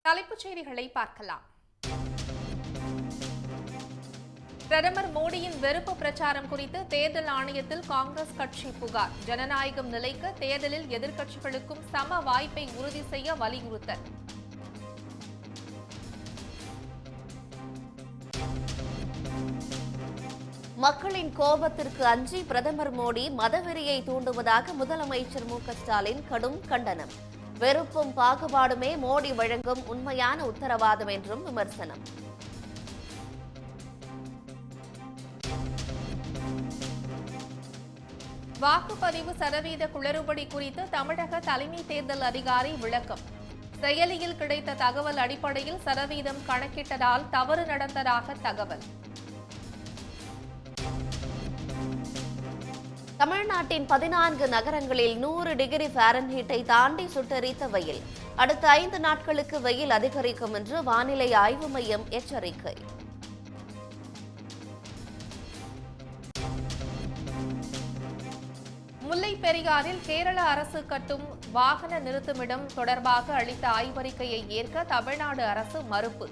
தலைப்புச் செய்திகளை பார்க்கலாம். பிரதமர் மோடியின் வெறுப்பு பிரச்சாரம் குறித்து தேர்தல் ஆணையத்தில் காங்கிரஸ் கட்சி புகார். ஜனநாயகம் நிலைக்க தேர்தலில் எதிர்க்கட்சிகளுக்கும் சம வாய்ப்பை உறுதி செய்ய வலியுறுத்தல். மக்களின் கோபத்திற்கு அஞ்சி பிரதமர் மோடி மதவெறியை தூண்டுவதாக முதலமைச்சர் மு.க.ஸ்டாலின் கடும் கண்டனம். வெறுப்பும் பாகுபாடுமே மோடி வழங்கும் உண்மையான உத்தரவாதம் என்றும் விமர்சனம். வாக்குப்பதிவு சதவீத குளறுபடி குறித்து தமிழக தலைமை தேர்தல் அதிகாரி விளக்கம். செயலியில் கிடைத்த தகவல் அடிப்படையில் சதவீதம் கணக்கிட்டதால் தவறு நடந்ததாக தகவல். தமிழ்நாட்டின் 14 நகரங்களில் 100 டிகிரி ஃபாரன்ஹீட்டை தாண்டி சுட்டெரித்த வெயில். அடுத்த 5 நாட்களுக்கு வெயில் அதிகரிக்கும் என்று வானிலை ஆய்வு மையம் எச்சரிக்கை. முல்லை பெரியாறில் கேரள அரசு கட்டும் வாகன நிறுத்துமிடம் தொடர்பாக அளித்த ஆய்வறிக்கையை ஏற்க தமிழ்நாடு அரசு மறுப்பு.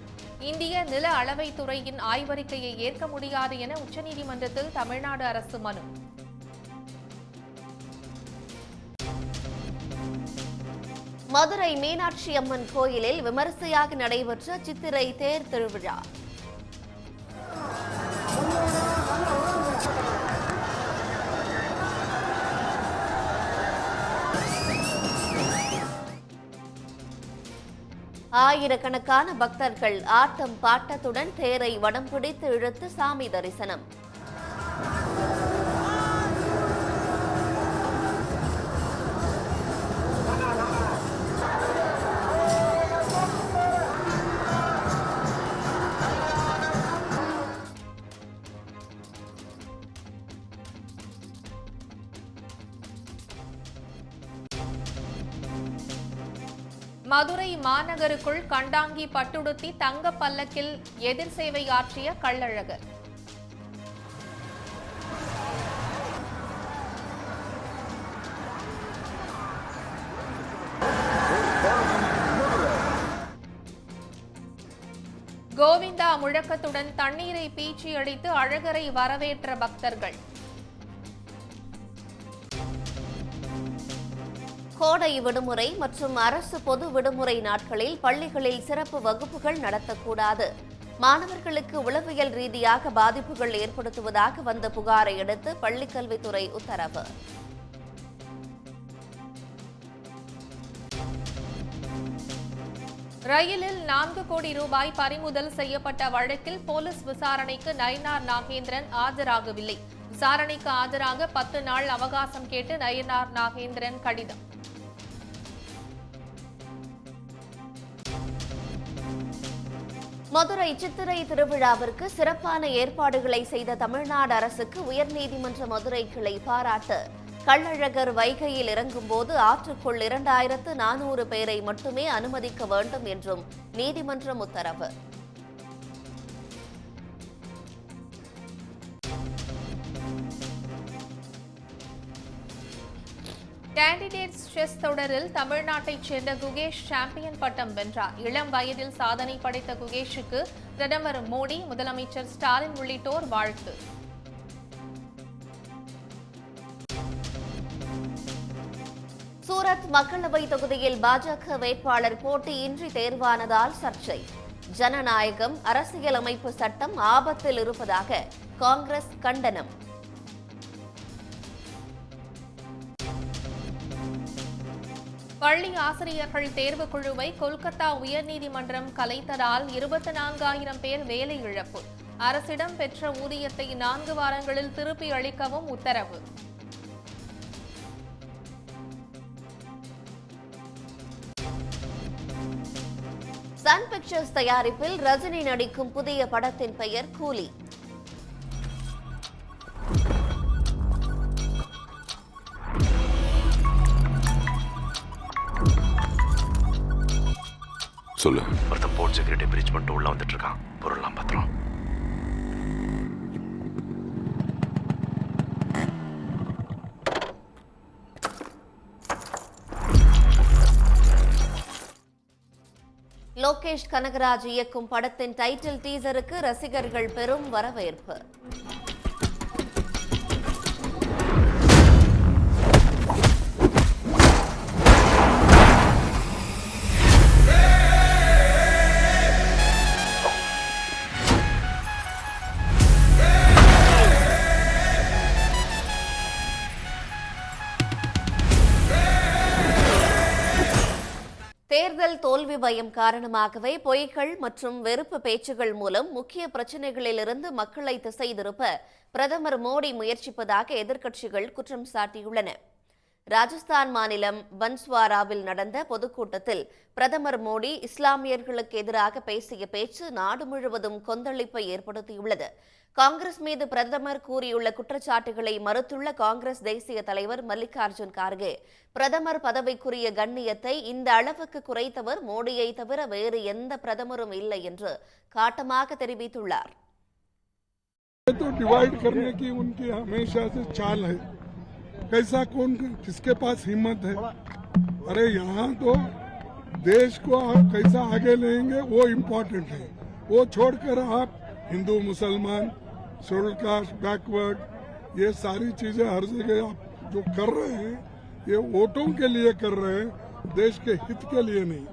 இந்திய நில அளவைத்துறையின் ஆய்வறிக்கையை ஏற்க முடியாது என உச்சநீதிமன்றத்தில் தமிழ்நாடு அரசு மனு. மதுரை மீனாட்சி அம்மன் கோயிலில் விமரிசையாக நடைபெற்ற சித்திரை தேர் திருவிழா. ஆயிரக்கணக்கான பக்தர்கள் ஆட்டம் பாட்டத்துடன் தேரை வடம் பிடித்து இழுத்து சாமி தரிசனம். மதுரை மாநகருக்குள் கண்டாங்கி பட்டுடுத்தி தங்க பல்லக்கில் எதிர் சேவை ஆற்றிய கள்ளழகர். கோவிந்தா முழக்கத்துடன் தண்ணீரை பீச்சி அடித்து அழகரை வரவேற்ற பக்தர்கள். கோடை விடுமுறை மற்றும் அரசு பொது விடுமுறை நாட்களில் பள்ளிகளில் சிறப்பு வகுப்புகள் நடத்தக்கூடாது. மாணவர்களுக்கு உளவியல் ரீதியாக பாதிப்புகள் ஏற்படுத்துவதாக வந்த புகாரை அடுத்து பள்ளிக்கல்வித்துறை உத்தரவு. ரயிலில் 4 கோடி ரூபாய் பறிமுதல் செய்யப்பட்ட வழக்கில் போலீஸ் விசாரணைக்கு நயினார் நாகேந்திரன் ஆஜராகவில்லை. விசாரணைக்கு ஆஜராக 10 நாள் அவகாசம் கேட்டு நயினார் நாகேந்திரன் கடிதம். மதுரை சித்திரை திருவிழாவிற்கு சிறப்பான ஏற்பாடுகளை செய்த தமிழ்நாடு அரசுக்கு உயர்நீதிமன்ற மதுரை கிளை பாராட்டு. கள்ளழகர் வைகையில் இறங்கும்போது ஆற்றுக்குள் 2400 பேரை மட்டுமே அனுமதிக்க வேண்டும் என்றும் நீதிமன்றம் உத்தரவு. கேண்டிடேட்ஸ் செஸ் தொடரில் தமிழ்நாட்டைச் சேர்ந்த குகேஷ் சாம்பியன் பட்டம் வென்றார். இளம் வயதில் சாதனை படைத்த குகேஷுக்கு பிரதமர் மோடி, முதலமைச்சர் ஸ்டாலின் உள்ளிட்டோர் வாழ்த்து. சூரத் மக்களவை தொகுதியில் பாஜக வேட்பாளர் போட்டியின்றி தேர்வானதால் சர்ச்சை. ஜனநாயகம், அரசியலமைப்பு சட்டம் ஆபத்தில் இருப்பதாக காங்கிரஸ் கண்டனம். பள்ளி ஆசிரியர்கள் தேர்வுக் குழுவை கொல்கத்தா உயர்நீதிமன்றம் கலைத்ததால் 24,000 பேர் வேலை இழப்பு. அரசிடம் பெற்ற ஊதியத்தை 4 வாரங்களில் திருப்பி அளிக்கவும் உத்தரவு. சன் பிக்சர்ஸ் தயாரிப்பில் ரஜினி நடிக்கும் புதிய படத்தின் பெயர் கூலி. சொல்லு. ஒருத்தன் போர்ட் செக்யூரிட்டி பிரீச் பண்ணிட்டு உள்ள வந்துட்டு இருக்கான். பொருள்லாம் பத்திரம். லோகேஷ் கனகராஜ் இயக்கும் படத்தின் டைட்டில் டீசருக்கு ரசிகர்கள் பெரும் வரவேற்பு. தேர்தல் தோல்வி பயம் காரணமாகவே பொய்கள் மற்றும் வெறுப்பு பேச்சுகள் மூலம் முக்கிய பிரச்சினைகளிலிருந்து மக்களை திசை திருப்ப பிரதமர் மோடி முயற்சிப்பதாக எதிர்க்கட்சிகள் குற்றம் சாட்டியுள்ளன. ராஜஸ்தான் மாநிலம் பன்ஸ்வாராவில் நடந்த பொதுக்கூட்டத்தில் பிரதமர் மோடி இஸ்லாமியர்களுக்கு எதிராக பேசிய பேச்சு நாடு முழுவதும் கொந்தளிப்பை ஏற்படுத்தியுள்ளது. காங்கிரஸ் மீது பிரதமர் கூறியுள்ள குற்றச்சாட்டுகளை மறுத்துள்ள காங்கிரஸ் தேசிய தலைவர் மல்லிகார்ஜுன் கார்கே, பிரதமர் பதவிக்குரிய கண்ணியத்தை இந்த அளவுக்கு குறைத்தவர் மோடியை தவிர வேறு எந்த பிரதமரும் இல்லை என்று காட்டமாக தெரிவித்துள்ளார். कैसा कौन किसके पास हिम्मत है? अरे यहाँ तो देश को आप कैसा आगे लेंगे वो इम्पोर्टेंट है. वो छोड़कर आप हिंदू मुसलमान शेड्यूल कास्ट बैकवर्ड ये सारी चीजें हर जगह आप जो कर रहे हैं ये वोटों के लिए कर रहे हैं, देश के हित के लिए नहीं.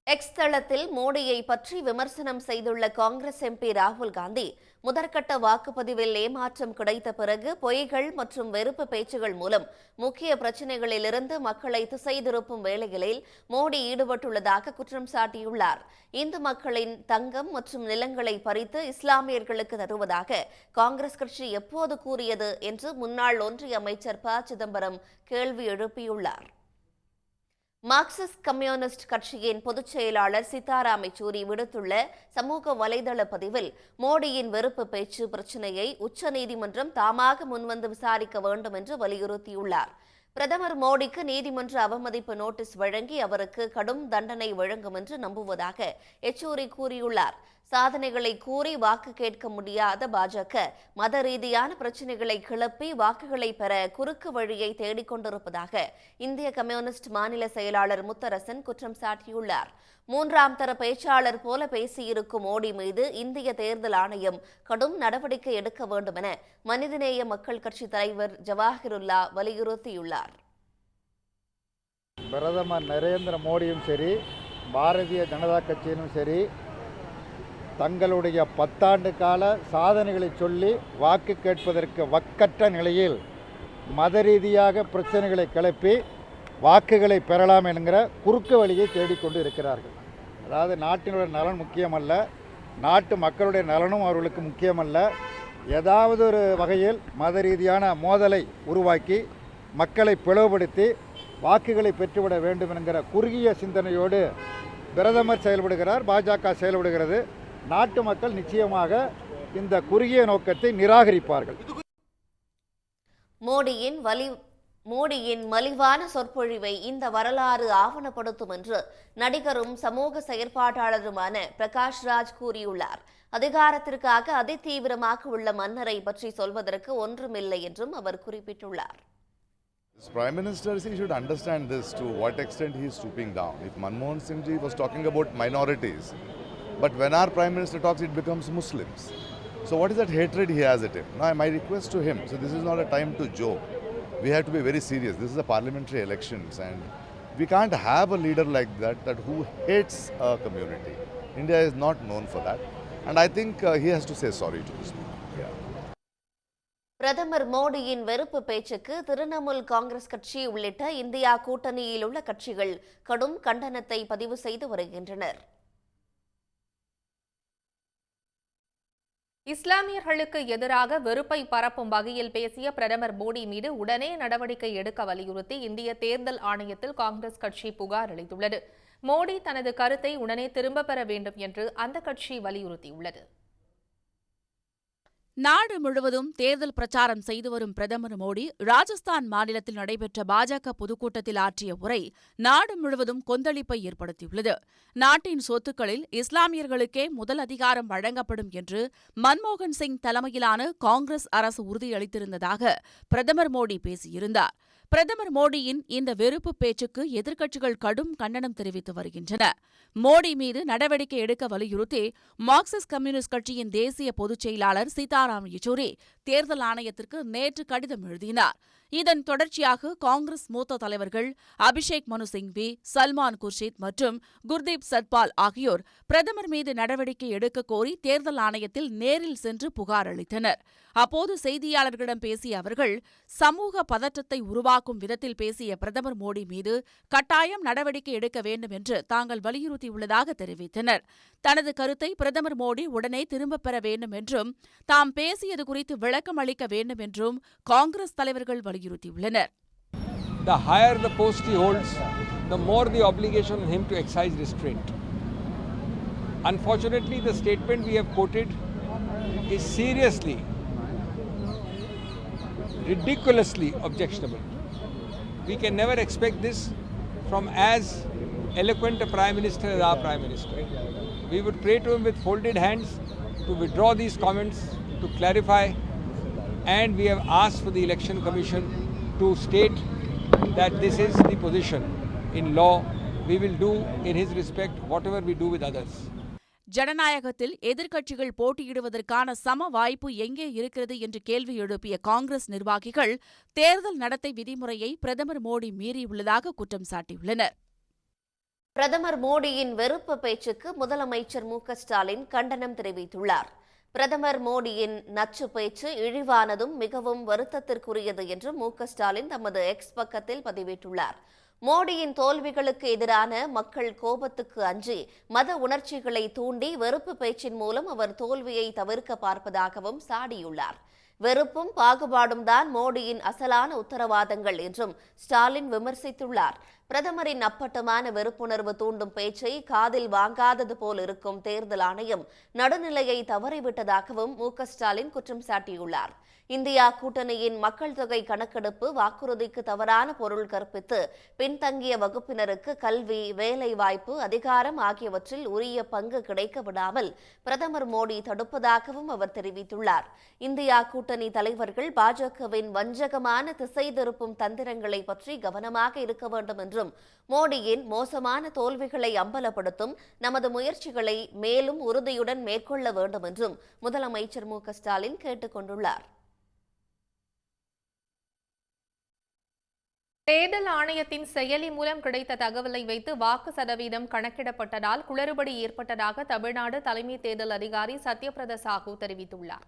எக்ஸ் தளத்தில் மோடியை பற்றி விமர்சனம் செய்துள்ள காங்கிரஸ் எம்பி ராகுல் காந்தி, முதற்கட்ட வாக்குப்பதிவில் ஏமாற்றம் கிடைத்த பிறகு பொய்கள் மற்றும் வெறுப்பு பேச்சுகள் மூலம் முக்கிய பிரச்சினைகளிலிருந்து மக்களை திசை திருப்பும் வேலைகளில் மோடி ஈடுபட்டுள்ளதாக குற்றம் சாட்டியுள்ளார். இந்து மக்களின் தங்கம் மற்றும் நிலங்களை பறித்து இஸ்லாமியர்களுக்கு தருவதாக காங்கிரஸ் கட்சி எப்போது கூறியது என்று முன்னாள் ஒன்றிய அமைச்சர் ப. சிதம்பரம் கேள்வி எழுப்பியுள்ளார். மார்க்சிஸ்ட் கம்யூனிஸ்ட் கட்சியின் பொதுச் செயலாளர் சீதாராம் யெச்சூரி விடுத்துள்ள சமூக வலைதள பதிவில் மோடியின் வெறுப்பு பேச்சு பிரச்சினையை உச்சநீதிமன்றம் தாமாக முன்வந்து விசாரிக்க வேண்டும் என்று வலியுறுத்தியுள்ளார். பிரதமர் மோடிக்கு நீதிமன்ற அவமதிப்பு நோட்டீஸ் வழங்கி அவருக்கு கடும் தண்டனை வழங்கும் என்று நம்புவதாக யெச்சூரி கூறியுள்ளார். சாதனைகளை கூறி வாக்கு கேட்க முடியாத பாஜக மத ரீதியான பிரச்சினைகளை கிளப்பி வாக்குகளை பெற குறுக்கு வழியை தேடிக்கொண்டிருப்பதாக இந்திய கம்யூனிஸ்ட் மாநில செயலாளர் முத்தரசன் குற்றம் சாட்டியுள்ளார். மூன்றாம் தர பேச்சாளர் போல பேசியிருக்கும் மோடி மீது இந்திய தேர்தல் ஆணையம் கடும் நடவடிக்கை எடுக்க வேண்டும் என மனிதநேய மக்கள் கட்சி தலைவர் ஜவாஹிருல்லா வலியுறுத்தியுள்ளார். பிரதமர் நரேந்திர மோடியும் சரி, பாரதிய ஜனதா கட்சியினும் சரி, தங்களுடைய 10 ஆண்டு கால சாதனைகளை சொல்லி வாக்கு கேட்பதற்கு வக்கற்ற நிலையில் மத ரீதியாக பிரச்சனைகளை கிளப்பி வாக்குகளை பெறலாம் என்கிற குறுக்கு வழியை தேடிக்கொண்டு இருக்கிறார்கள். அதாவது நாட்டினுடைய நலன் முக்கியமல்ல, நாட்டு மக்களுடைய நலனும் அவர்களுக்கு முக்கியமல்ல. ஏதாவது ஒரு வகையில் மத ரீதியான மோதலை உருவாக்கி மக்களை பிளவுபடுத்தி வாக்குகளை பெற்றுவிட வேண்டும் என்கிற குறுகிய சிந்தனையோடு பிரதமர் செயல்படுகிறார், பாஜக செயல்படுகிறது. நாட்டு மக்கள் நிச்சயமாக இந்த குறுகிய நோக்கத்தை நிராகரிப்பார்கள். மோடியின் மலிவான சொற்பொழிவை இந்த வரலாறு ஆவணப்படுத்தும் என்று நடிகரும் சமூக செயற்பாட்டாளருமான பிரகாஷ் ராஜ் கூறியுள்ளார். அதிகாரத்திற்காக அதிதீவிரமாக உள்ள மன்னரை பற்றி சொல்வதற்கு ஒன்றுமில்லை என்றும் அவர் குறிப்பிட்டுள்ளார். Prime Minister, he should understand this, to what extent he is stooping down. If Manmohan Singh ji was talking about minorities, but when our Prime Minister talks, it becomes Muslims. So what is that hatred he has at him? Now, my request to him, so this is not a time to joke. We have to be very serious. This is a parliamentary elections and we can't have a leader like that who hates a community. India is not known for that. And I think he has to say sorry to this people. பிரதமர் மோடியின் வெறுப்பு பேச்சுக்கு திரிணாமுல் காங்கிரஸ் கட்சி உள்ளிட்ட India கூட்டணியில் உள்ள கட்சிகள் கடும் கண்டனத்தை பதிவு செய்து வருகின்றனர். இஸ்லாமியர்களுக்கு எதிராக வெறுப்பை பரப்பும் வகையில் பேசிய பிரதமர் மோடி மீது உடனே நடவடிக்கை எடுக்க வலியுறுத்தி இந்திய தேர்தல் ஆணையத்தில் காங்கிரஸ் கட்சி புகார் அளித்துள்ளது. மோடி தனது கருத்தை உடனே திரும்பப் பெற வேண்டும் என்று அந்த கட்சி வலியுறுத்தியுள்ளது. நாடு முழுவதும் தேர்தல் பிரச்சாரம் செய்து வரும் பிரதமர் மோடி ராஜஸ்தான் மாநிலத்தில் நடைபெற்ற பாஜக பொதுக்கூட்டத்தில் ஆற்றிய உரை நாடு முழுவதும் கொந்தளிப்பை ஏற்படுத்தியுள்ளது. நாட்டின் சொத்துக்களில் இஸ்லாமியர்களுக்கே முதல் அதிகாரம் வழங்கப்படும் என்று மன்மோகன் சிங் தலைமையிலான காங்கிரஸ் அரசு உறுதியளித்திருந்ததாக பிரதமர் மோடி பேசியிருந்தார். பிரதமர் மோடியின் இந்த வெறுப்பு பேச்சுக்கு எதிர்க்கட்சிகள் கடும் கண்டனம் தெரிவித்து வருகின்றன. மோடி மீது நடவடிக்கை எடுக்க வலியுறுத்தி மார்க்சிஸ்ட் கம்யூனிஸ்ட் கட்சியின் தேசிய பொதுச் செயலாளர் சீதாராம் யெச்சூரி தேர்தல் ஆணையத்திற்கு நேற்று கடிதம் எழுதினார். இதன் தொடர்ச்சியாக காங்கிரஸ் மூத்த தலைவர்கள் அபிஷேக் மனு சிங்வி, சல்மான் குர்ஷித் மற்றும் குர்தீப் சத்பால் ஆகியோர் பிரதமர் மீது நடவடிக்கை எடுக்க கோரி தேர்தல் ஆணையத்தில் நேரில் சென்று புகார் அளித்தனர். அப்போது செய்தியாளர்களிடம் பேசிய அவர்கள், சமூக பதற்றத்தை உருவாக்கும் விதத்தில் பேசிய பிரதமர் மோடி மீது கட்டாயம் நடவடிக்கை எடுக்க வேண்டும் என்று தாங்கள் வலியுறுத்தியுள்ளதாக தெரிவித்தனர். தனது கருத்தை பிரதமர் மோடி உடனே திரும்பப் பெற வேண்டும் என்றும் தாம் பேசியது குறித்து விளக்கம் அளிக்க வேண்டும் என்றும் காங்கிரஸ் தலைவர்கள் வலியுறுத்தியுள்ளனர். The higher the post he holds, the more the obligation on him to exercise restraint. Unfortunately, the statement we have quoted is seriously, ridiculously objectionable. We can never expect this from as eloquent a Prime Minister as our Prime Minister. We would pray to him with folded hands to withdraw these comments, to clarify, and we have asked for the Election Commission to state that this is the position. In law, we will do in his respect whatever we do with others. ஜனநாயகத்தில் எதிர்க்கட்சிகள் போட்டியிடுவதற்கான சம வாய்ப்பு எங்கே இருக்கிறது என்று கேள்வி எழுப்பிய காங்கிரஸ் நிர்வாகிகள் தேர்தல் நடத்தை விதிமுறையை பிரதமர் மோடி மீறியுள்ளதாக குற்றம் சாட்டியுள்ளனர். பிரதமர் மோடியின் வெறுப்பு பேச்சுக்கு முதலமைச்சர் மு.க.ஸ்டாலின் கண்டனம் தெரிவித்துள்ளார். பிரதமர் மோடியின் நச்சு பேச்சு இழிவானதும் மிகவும் வருத்தத்திற்குரியது என்று மு.க.ஸ்டாலின் தமது எக்ஸ் பக்கத்தில் பதிவிட்டுள்ளார். மோடியின் தோல்விகளுக்கு எதிரான மக்கள் கோபத்துக்கு அஞ்சி மத உணர்ச்சிகளை தூண்டி வெறுப்பு பேச்சின் மூலம் அவர் தோல்வியை தவிர்க்க பார்ப்பதாகவும் சாடியுள்ளார். வெறுப்பும் பாகுபாடும் தான் மோடியின் அசலான உத்தரவாதங்கள் என்றும் ஸ்டாலின் விமர்சித்துள்ளார். பிரதமரின் அப்பட்டமான வெறுப்புணர்வு தூண்டும் பேச்சை காதில் வாங்காதது போல் இருக்கும் தேர்தல் ஆணையம் நடுநிலையை தவறிவிட்டதாகவும் மு.க.ஸ்டாலின் குற்றம் சாட்டியுள்ளார். இந்தியா கூட்டணியின் மக்கள் தொகை கணக்கெடுப்பு வாக்குறுதிக்கு தவறான பொருள் கற்பித்து பின்தங்கிய வகுப்பினருக்கு கல்வி, வேலைவாய்ப்பு, அதிகாரம் ஆகியவற்றில் உரிய பங்கு கிடைக்க விடாமல் பிரதமர் மோடி தடுப்பதாகவும் அவர் தெரிவித்துள்ளார். இந்தியா கூட்டணி தலைவர்கள் பாஜகவின் வஞ்சகமான திசை திருப்பும் தந்திரங்களை பற்றி கவனமாக இருக்க வேண்டும் என்றும் மோடியின் மோசமான தோல்விகளை அம்பலப்படுத்தும் நமது முயற்சிகளை மேலும் உறுதியுடன் மேற்கொள்ள வேண்டும் என்றும் முதலமைச்சர் மு.க.ஸ்டாலின் கேட்டுக் கொண்டுள்ளார். தேர்தல் ஆணையத்தின் செயலி மூலம் கிடைத்த தகவலை வைத்து வாக்கு சதவீதம் கணக்கிடப்பட்டதால் குளறுபடி ஏற்பட்டதாக தமிழ்நாடு தலைமை தேர்தல் அதிகாரி சத்யபிரதா சாஹூ தெரிவித்துள்ளார்.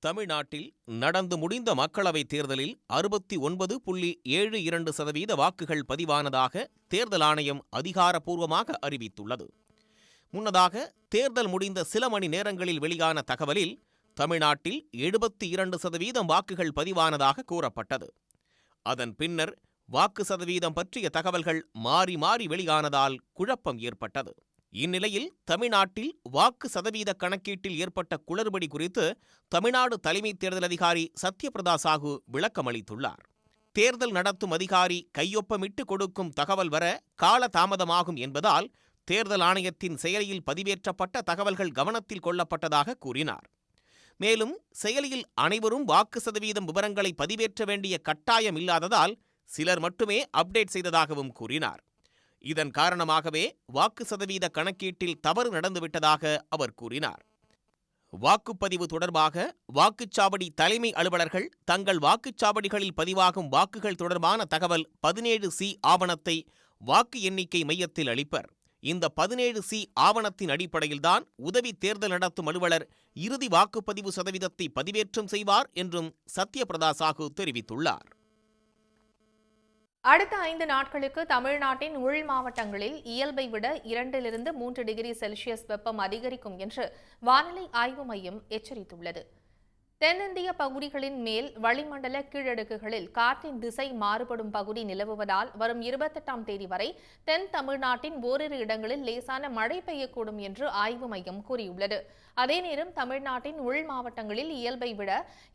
தமிழ்நாட்டில் நடந்து முடிந்த மக்களவைத் தேர்தலில் 69.72% வாக்குகள் பதிவானதாக தேர்தல் ஆணையம் அதிகாரப்பூர்வமாக அறிவித்துள்ளது. முன்னதாக தேர்தல் முடிந்த சில மணி நேரங்களில் வெளியான தகவலில் தமிழ்நாட்டில் 72% வாக்குகள் பதிவானதாக கூறப்பட்டது. அதன் பின்னர் வாக்கு சதவீதம் பற்றிய தகவல்கள் மாறி மாறி வெளியானதால் குழப்பம் ஏற்பட்டது. இந்நிலையில் தமிழ்நாட்டில் வாக்கு சதவீத கணக்கீட்டில் ஏற்பட்ட குளறுபடி குறித்து தமிழ்நாடு தலைமை தேர்தல் அதிகாரி சத்யபிரதா சாஹூ விளக்கம் அளித்துள்ளார். தேர்தல் நடத்தும் அதிகாரி கையொப்பமிட்டு கொடுக்கும் தகவல் வர கால தாமதமாகும் என்பதால் தேர்தல் ஆணையத்தின் செயலியில் பதிவேற்றப்பட்ட தகவல்கள் கவனத்தில் கொள்ளப்பட்டதாக கூறினார். மேலும் செயலியில் அனைவரும் வாக்கு சதவீதம் விவரங்களை பதிவேற்ற வேண்டிய கட்டாயம் இல்லாததால் சிலர் மட்டுமே அப்டேட் செய்ததாகவும் கூறினார். இதன் காரணமாகவே வாக்கு சதவீத கணக்கீட்டில் தவறு நடந்துவிட்டதாக அவர் கூறினார். வாக்குப்பதிவு தொடர்பாக வாக்குச்சாவடி தலைமை அலுவலர்கள் தங்கள் வாக்குச்சாவடிகளில் பதிவாகும் வாக்குகள் தொடர்பான தகவல் 17C ஆவணத்தை வாக்கு எண்ணிக்கை மையத்தில் அளிப்பர். இந்த 17C ஆவணத்தின் அடிப்படையில்தான் உதவி தேர்தல் நடத்தும் அலுவலர் இறுதி வாக்குப்பதிவு சதவீதத்தை பதிவேற்றம் செய்வார் என்றும் சத்யபிரதா சாஹூ தெரிவித்துள்ளார். அடுத்த 5 நாட்களுக்கு தமிழ்நாட்டின் உள் மாவட்டங்களில் இயல்பை விட 2-3 டிகிரி செல்சியஸ் வெப்பம் அதிகரிக்கும் என்று வானிலை ஆய்வு மையம் எச்சரித்துள்ளது. தென்னிந்திய பகுதிகளின் மேல் வளிமண்டல கீழடுக்குகளில் காற்றின் திசை மாறுபடும் பகுதி நிலவுவதால் வரும் 28ஆம் தேதி வரை தென் தமிழ்நாட்டின் ஓரிரு இடங்களில் லேசான மழை பெய்யக்கூடும் என்று ஆய்வு மையம் கூறியுள்ளது. அதே நேரம் தமிழ்நாட்டின் உள் மாவட்டங்களில் இயல்பை விட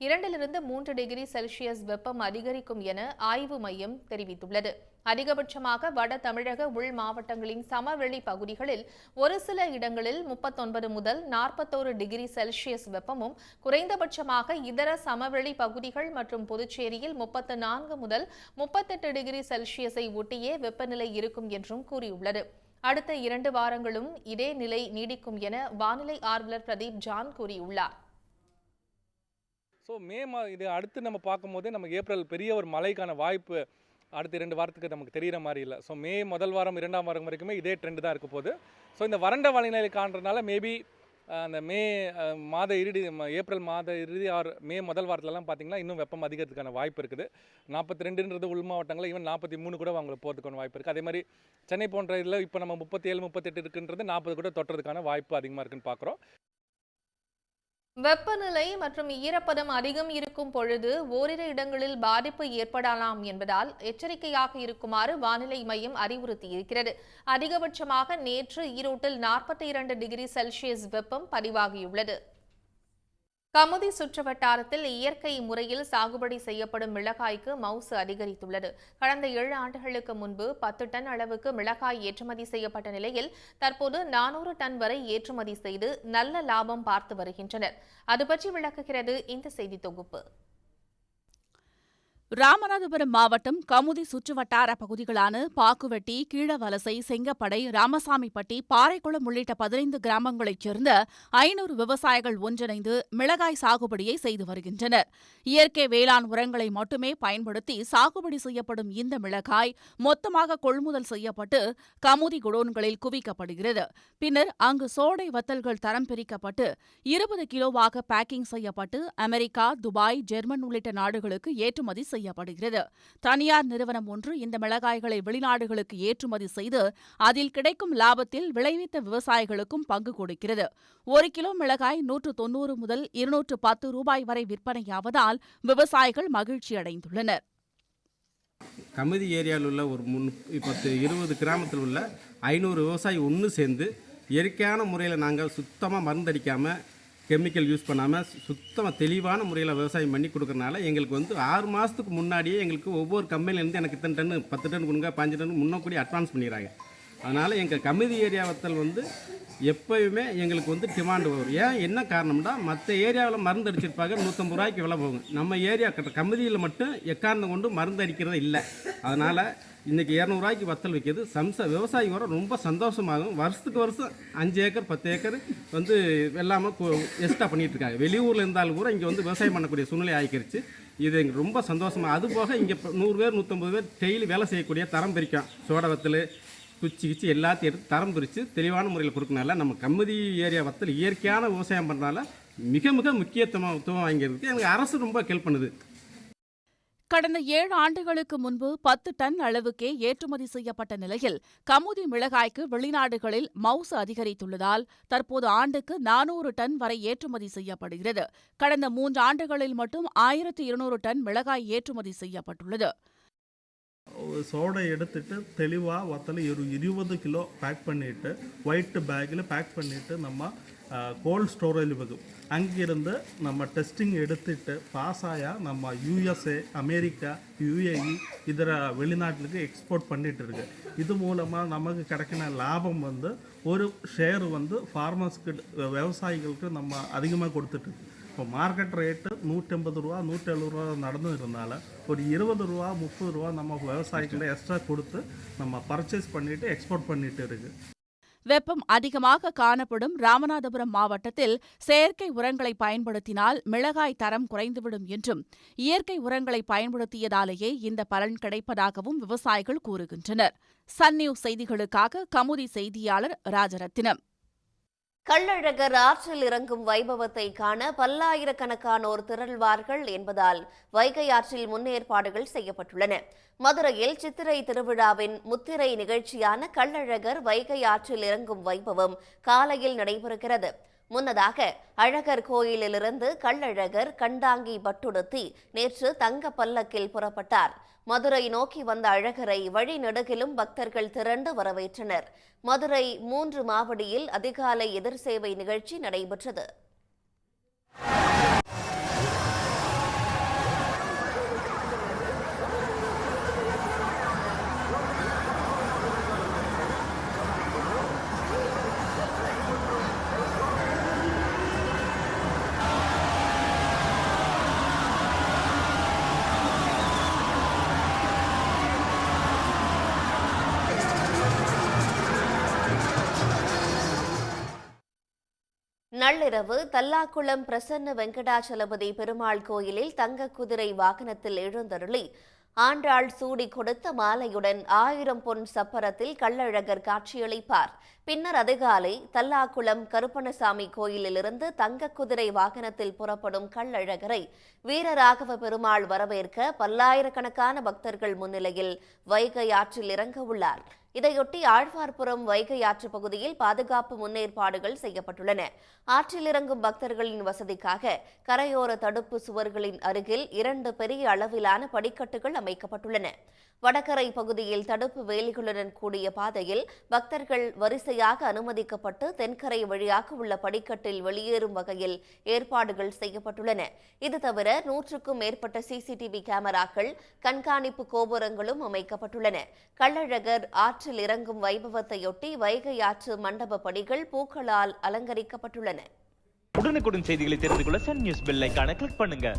2-3 டிகிரி செல்சியஸ் வெப்பம் அதிகரிக்கும் என ஆய்வு மையம் தெரிவித்துள்ளது. அதிகபட்சமாக வட தமிழக உள் மாவட்டங்களின் சமவெளி பகுதிகளில் ஒரு சில இடங்களில் 39 முதல் 41 டிகிரி செல்சியஸ் வெப்பமும், குறைந்தபட்சமாக இதர சமவெளி பகுதிகள் மற்றும் புதுச்சேரியில் 34 முதல் 38 டிகிரி செல்சியஸை ஒட்டியே வெப்பநிலை இருக்கும் என்றும் கூறியுள்ளது. அடுத்த 2 வாரங்களும் இதே நிலை நீடிக்கும் என வானிலை ஆர்வலர் பிரதீப் ஜான் கூறியுள்ளார். இது அடுத்து நம்ம பார்க்கும்போதே நமக்கு ஏப்ரல் பெரிய ஒரு மழைக்கான வாய்ப்பு அடுத்த 2 வாரத்துக்கு நமக்கு தெரிகிற மாதிரி இல்லை. மே முதல் வாரம் 2ஆம் வாரம் வரைக்குமே இதே ட்ரெண்டு தான் இருக்க போகுது. இந்த வறண்ட வானிலை காண்றதுனால மேபி அந்த ஏப்ரல் மாத இறுதி மே முதல் வாரத்துலலாம் பார்த்தீங்கன்னா இன்னும் வெப்பம் அதிகத்துக்கான வாய்ப்பு இருக்குது. 42ன்றது உள் மாவட்டங்களில் ஈவன் 43 கூட அவங்களுக்கு போகிறதுக்கான வாய்ப்பு இருக்குது. அதே மாதிரி சென்னை போன்ற இதில் இப்போ நம்ம 37, 38 இருக்குன்றது 40 கூட தொட்டுறதுக்கான வாய்ப்பு அதிகமாக இருக்குன்னு பார்க்குறோம். வெப்பநிலை மற்றும் ஈரப்பதம் அதிகம் இருக்கும் பொழுது ஓரிரு இடங்களில் பாதிப்பு ஏற்படலாம் என்பதால் எச்சரிக்கையாக இருக்குமாறு வானிலை மையம் அறிவுறுத்தியிருக்கிறது. அதிகபட்சமாக நேற்று ஈரோட்டில் 42 டிகிரி செல்சியஸ் வெப்பம் பதிவாகியுள்ளது. கமுதி சுற்றுவட்டாரத்தில் இயற்கை முறையில் சாகுபடி செய்யப்படும் மிளகாய்க்கு மவுசு அதிகரித்துள்ளது. கடந்த 7 ஆண்டுகளுக்கு முன்பு 10 டன் அளவுக்கு மிளகாய் ஏற்றுமதி செய்யப்பட்ட நிலையில் தற்போது 400 டன் வரை ஏற்றுமதி செய்து நல்ல லாபம் பார்த்து வருகின்றனர். அது பற்றி விளக்குகிறது இந்த செய்தி தொகுப்பு. ராமநாதபுரம் மாவட்டம் கமுதி சுற்றுவட்டார பகுதிகளான பாக்குவெட்டி, கீழவலசை, செங்கப்படை, ராமசாமிப்பட்டி, பாறைக்குளம் உள்ளிட்ட 15 கிராமங்களைச் சேர்ந்த 500 விவசாயிகள் ஒன்றிணைந்து மிளகாய் சாகுபடியை செய்து வருகின்றனர். இயற்கை வேளாண் உரங்களை மட்டுமே பயன்படுத்தி சாகுபடி செய்யப்படும் இந்த மிளகாய் மொத்தமாக கொள்முதல் செய்யப்பட்டு கமுதி குடோன்களில் குவிக்கப்படுகிறது. பின்னர் அங்கு சோடை வத்தல்கள் தரம் பிரிக்கப்பட்டு 20 கிலோவாக பேக்கிங் செய்யப்பட்டு அமெரிக்கா, துபாய், ஜெர்மன் உள்ளிட்ட நாடுகளுக்கு ஏற்றுமதி செய்யப்படுகிறது. தனியார் நிறுவனம் ஒன்று இந்த மிளகாய்களை வெளிநாடுகளுக்கு ஏற்றுமதி செய்து அதில் கிடைக்கும் லாபத்தில் விளைவித்த விவசாயிகளுக்கும் பங்கு கொடுக்கிறது. 1 கிலோ மிளகாய் 190 முதல் 210 ரூபாய் வரை விற்பனையாவதால் விவசாயிகள் மகிழ்ச்சி அடைந்துள்ளனர். கமுதி ஏரியாவில் உள்ள ஒரு 10-20 கிராமத்தில் உள்ள 500 விவசாயி ஒன்று சேர்ந்து இயற்கையான முறையில் நாங்கள் சுத்தமாக மருந்தடிக்காமல், கெமிக்கல் யூஸ் பண்ணாமல் சுத்தமாக தெளிவான முறையில் விவசாயம் பண்ணி கொடுக்கறனால எங்களுக்கு 6 மாதத்துக்கு முன்னாடியே எங்களுக்கு ஒவ்வொரு கம்பெனிலேருந்து எனக்கு இத்தனை டன்னு 10 டன் கொடுங்க 5 டன் முன்னக்கூடி அட்வான்ஸ் பண்ணிடுறாங்க. அதனால் எங்கள் கமுதி ஏரியா வத்தல் எப்போயுமே எங்களுக்கு டிமாண்ட் வரும். ஏன் என்ன காரணம்னா மற்ற ஏரியாவில் மருந்து அடிச்சிருப்பாங்க 150 ரூபாய்க்கு விலை போகும். நம்ம ஏரியா கமுதியில் மட்டும் எக்காரணம் கொண்டு மருந்து அடிக்கிறது இல்லை. அதனால் இன்றைக்கி 200 ரூபாய்க்கு வத்தல் வைக்கிறது விவசாயி வர ரொம்ப சந்தோஷமாகும். வருஷத்துக்கு வருஷம் 5 ஏக்கர் 10 ஏக்கர் எல்லாமே எக்ஸ்ட்ரா பண்ணிகிட்டு இருக்காங்க. வெளியூரில் இருந்தாலும் கூட இங்கே விவசாயம் பண்ணக்கூடிய சூழ்நிலை ஆகிக்கிருச்சு. இது எங்களுக்கு ரொம்ப சந்தோஷமாக. அதுபோக இங்கே 100 பேர் 150 பேர் டெய்லி வேலை செய்யக்கூடிய தரம் பிரிக்கும் சோடை வத்தல், குச்சி கிச்சி எல்லாத்தையும் எடுத்து தரம் பிரித்து தெளிவான முறையில் கொடுக்கனால நம்ம கமுதி ஏரியா வத்தல் இயற்கையான விவசாயம் பண்ணுறதுனால மிக மிக முக்கியத்துவம் வாங்கியிருக்கு. எனக்கு அரசு ரொம்ப ஹெல்ப் பண்ணுது. கடந்த 7 ஆண்டுகளுக்கு முன்பு 10 டன் அளவுக்கே ஏற்றுமதி செய்யப்பட்ட நிலையில் கமுதி மிளகாய்க்கு வெளிநாடுகளில் மவுசு அதிகரித்துள்ளதால் தற்போது ஆண்டுக்கு 400 டன் வரை ஏற்றுமதி செய்யப்படுகிறது. கடந்த 3 ஆண்டுகளில் மட்டும் 1200 டன் மிளகாய் ஏற்றுமதி செய்யப்பட்டுள்ளது. சோடை எடுத்துட்டு தெளிவாக வத்தல் 20 கிலோ பேக் பண்ணிவிட்டு ஒயிட் பேக்கில் பேக் பண்ணிவிட்டு நம்ம கோல்ட் ஸ்டோரேஜ் வைக்கும். அங்கிருந்து நம்ம டெஸ்டிங் எடுத்துட்டு பாஸ் ஆயா நம்ம USA, அமெரிக்கா, UAE இதர வெளிநாட்டுக்கு எக்ஸ்போர்ட் பண்ணிட்டு இருக்கு. இது மூலமாக நமக்கு கிடைக்கிற லாபம் ஒரு ஷேர் ஃபார்மர்ஸ்க்கு விவசாயிகளுக்கு நம்ம அதிகமாக கொடுத்துட்டு. இப்போ மார்க்கெட் ரேட்டு 180 ரூபா 170 ரூபா நடந்து இருந்தால ஒரு 20 ரூபா 30 ரூபா நம்ம விவசாயிகளை எக்ஸ்ட்ரா கொடுத்து நம்ம பர்ச்சேஸ் பண்ணிட்டு எக்ஸ்போர்ட் பண்ணிட்டு இருக்கு. வெப்பம் அதிகமாக காணப்படும் ராமநாதபுரம் மாவட்டத்தில் செயற்கை உரங்களை பயன்படுத்தினால் மிளகாய் தரம் குறைந்துவிடும் என்றும் இயற்கை உரங்களை பயன்படுத்தியதாலேயே இந்த பலன் கிடைப்பதாகவும் விவசாயிகள் கூறுகின்றனர். சன் நியூஸ் செய்திகளுக்காக கமுதி செய்தியாளர் ராஜரத்தினம். கள்ளழகர் ஆற்றில் இறங்கும் வைபவத்தை காண பல்லாயிரக்கணக்கானோர் திரள்வார்கள் என்பதால் வைகை ஆற்றில் முன்னேற்பாடுகள் செய்யப்பட்டுள்ளன. மதுரையில் சித்திரை திருவிழாவின் முத்திரை நிகழ்ச்சியான கள்ளழகர் வைகை ஆற்றில் இறங்கும் வைபவம் காலையில் நடைபெறுகிறது. முன்னதாக அழகர் கோயிலிலிருந்து கள்ளழகர் கண்டாங்கி பட்டுடுத்தி நேற்று தங்க பல்லக்கில் புறப்பட்டார். மதுரை நோக்கி வந்த அழகரை வழிநெடுகிலும் பக்தர்கள் திரண்டு வரவேற்றனர். மதுரை 3 மாவடியில் அதிகாலை எதிர்சேவை நிகழ்ச்சி நடைபெற்றது. நள்ளிரவு தல்லாக்குளம் பிரசன்ன வெங்கடாச்சலபதி பெருமாள் கோயிலில் தங்க குதிரை வாகனத்தில் எழுந்தருளி ஆண்டாள் சூடி கொடுத்த மாலையுடன் 1000 பொன் சப்பரத்தில் கள்ளழகர் காட்சியளிப்பார். பின்னர் அதிகாலை தல்லாக்குளம் கருப்பணசாமி கோயிலிலிருந்து தங்க குதிரை வாகனத்தில் புறப்படும் கள்ளழகரை வீரராகவ பெருமாள் வரவேற்க பல்லாயிரக்கணக்கான பக்தர்கள் முன்னிலையில் வைகை ஆற்றில் இறங்க உள்ளார். இதையொட்டி ஆழ்வார்புரம் வைகை ஆற்று பகுதியில் பாதுகாப்பு முன்னேற்பாடுகள் செய்யப்பட்டுள்ளன. ஆற்றில் இறங்கும் பக்தர்களின் வசதிக்காக கரையோர தடுப்பு சுவர்களின் அருகில் 2 பெரிய அளவிலான படிக்கட்டுகள் அமைக்கப்பட்டுள்ளன. வடகரை பகுதியில் தடுப்பு வேலிகளுடன் கூடிய பாதையில் பக்தர்கள் வரிசையாக அனுமதிக்கப்பட்டு தென்கரை வழியாக உள்ள படிக்கட்டில் வெளியேறும் வகையில் ஏற்பாடுகள் செய்யப்பட்டுள்ளன. இது தவிர 100க்கும் மேற்பட்ட சிசிடிவி கேமராக்கள், கண்காணிப்பு கோபுரங்களும் அமைக்கப்பட்டுள்ளன. கள்ளழகர் ஆற்றில் இறங்கும் வைபவத்தையொட்டி வைகை ஆற்று மண்டப படிகள் பூக்களால் அலங்கரிக்கப்பட்டுள்ளன. உடனுக்குடன் செய்திகளை தெரிந்து கொள்ள சன் நியூஸ் பெல் ஐகானை கிளிக் பண்ணுங்க.